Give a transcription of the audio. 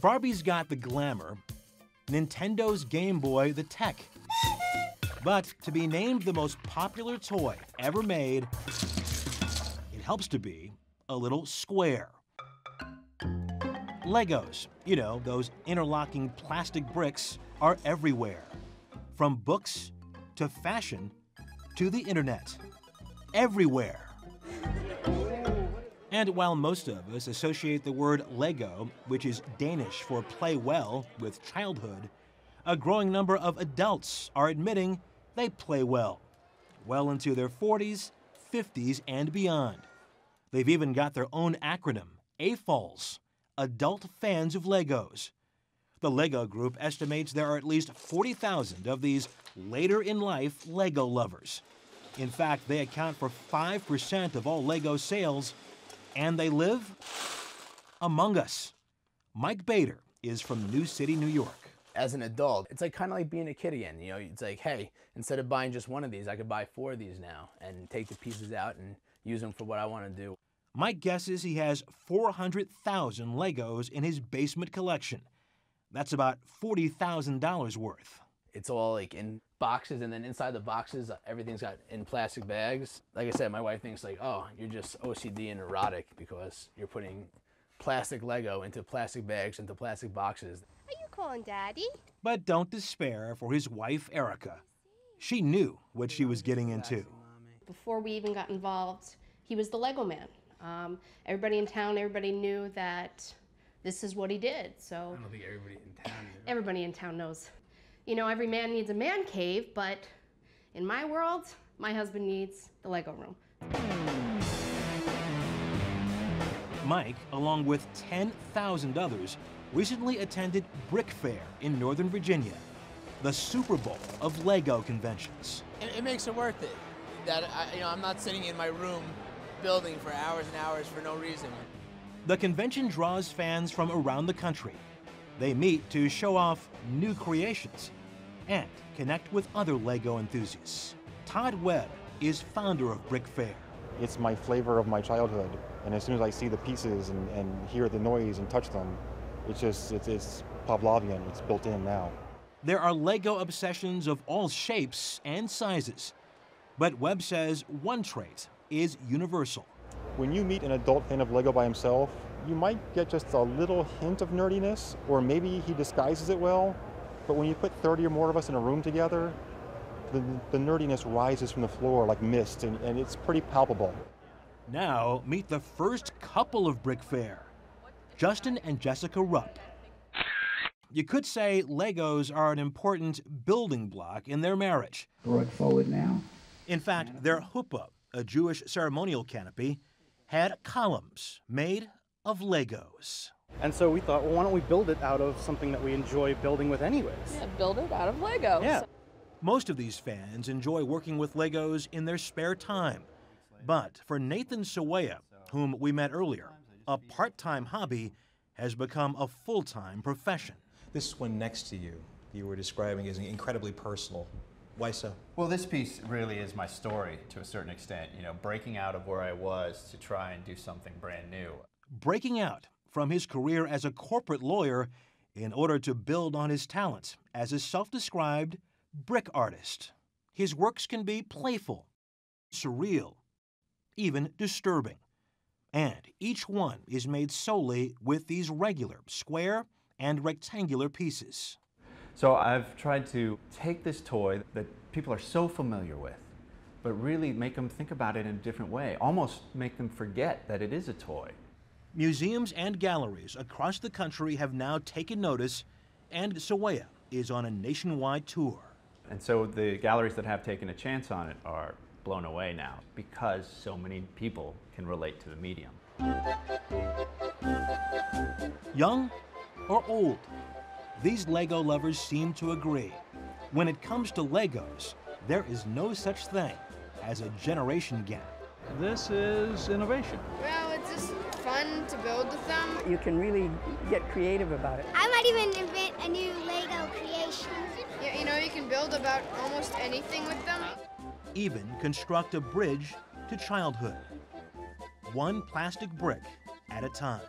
Barbie's got the glamour, Nintendo's Game Boy the tech. But to be named the most popular toy ever made, it helps to be a little square. Legos, you know, those interlocking plastic bricks, are everywhere. From books to fashion to the internet. Everywhere. And while most of us associate the word Lego, which is Danish for play well, with childhood, a growing number of adults are admitting they play well into their 40s, 50s, and beyond. They've even got their own acronym, AFOLs, Adult Fans of Legos. The Lego Group estimates there are at least 40,000 of these later-in-life Lego lovers. In fact, they account for 5% of all Lego sales, and they live among us. Mike Bader is from New City, New York. As an adult, it's like kind of like being a kid again. You know, it's like, hey, instead of buying just one of these, I could buy 4 of these now and take the pieces out and use them for what I want to do. Mike guesses he has 400,000 Legos in his basement collection. That's about $40,000 worth. It's all like in boxes, and then inside the boxes, everything's got in plastic bags. Like I said, my wife thinks like, oh, you're just OCD and neurotic because you're putting plastic Lego into plastic bags, into plastic boxes. Are you calling Daddy? But don't despair for his wife, Erica. She knew what she was getting into. Before we even got involved, he was the Lego man. Everybody in town, everybody knew that this is what he did. So I don't think everybody in town knew. Everybody in town knows. You know, every man needs a man cave, but in my world, my husband needs the Lego room. Mike, along with 10,000 others, recently attended Brick Fair in Northern Virginia, the Super Bowl of Lego conventions. It makes it worth it. That I'm not sitting in my room building for hours and hours for no reason. The convention draws fans from around the country. They meet to show off new creations and connect with other Lego enthusiasts. Todd Webb is founder of Brick Fair. It's my flavor of my childhood, and as soon as I see the pieces and hear the noise and touch them, it's Pavlovian, it's built in now. There are Lego obsessions of all shapes and sizes, but Webb says one trait is universal. When you meet an adult fan of Lego by himself, you might get just a little hint of nerdiness, or maybe he disguises it well, but when you put 30 or more of us in a room together, the nerdiness rises from the floor like mist, and it's pretty palpable. Now, meet the first couple of Brick Fair, Justin and Jessica Rupp. You could say Legos are an important building block in their marriage. Throw it forward now. In fact, their huppah, a Jewish ceremonial canopy, had columns made of Legos. And so we thought, well, why don't we build it out of something that we enjoy building with anyways? Yeah, build it out of Legos. Yeah. Most of these fans enjoy working with Legos in their spare time. But for Nathan Sawaya, whom we met earlier, a part-time hobby has become a full-time profession. This one next to you, you were describing as incredibly personal. Why so? Well, this piece really is my story to a certain extent, you know, breaking out of where I was to try and do something brand new. Breaking out from his career as a corporate lawyer in order to build on his talent as a self-described brick artist. His works can be playful, surreal, even disturbing. And each one is made solely with these regular square and rectangular pieces. So I've tried to take this toy that people are so familiar with, but really make them think about it in a different way, almost make them forget that it is a toy. Museums and galleries across the country have now taken notice, and Sawaya is on a nationwide tour. And so the galleries that have taken a chance on it are blown away now because so many people can relate to the medium. Young or old, these Lego lovers seem to agree. When it comes to Legos, there is no such thing as a generation gap. This is innovation. Well, it's just fun to build with them. You can really get creative about it. I might even invent a new Lego creation. Yeah, you know, you can build about almost anything with them. Even construct a bridge to childhood. One plastic brick at a time.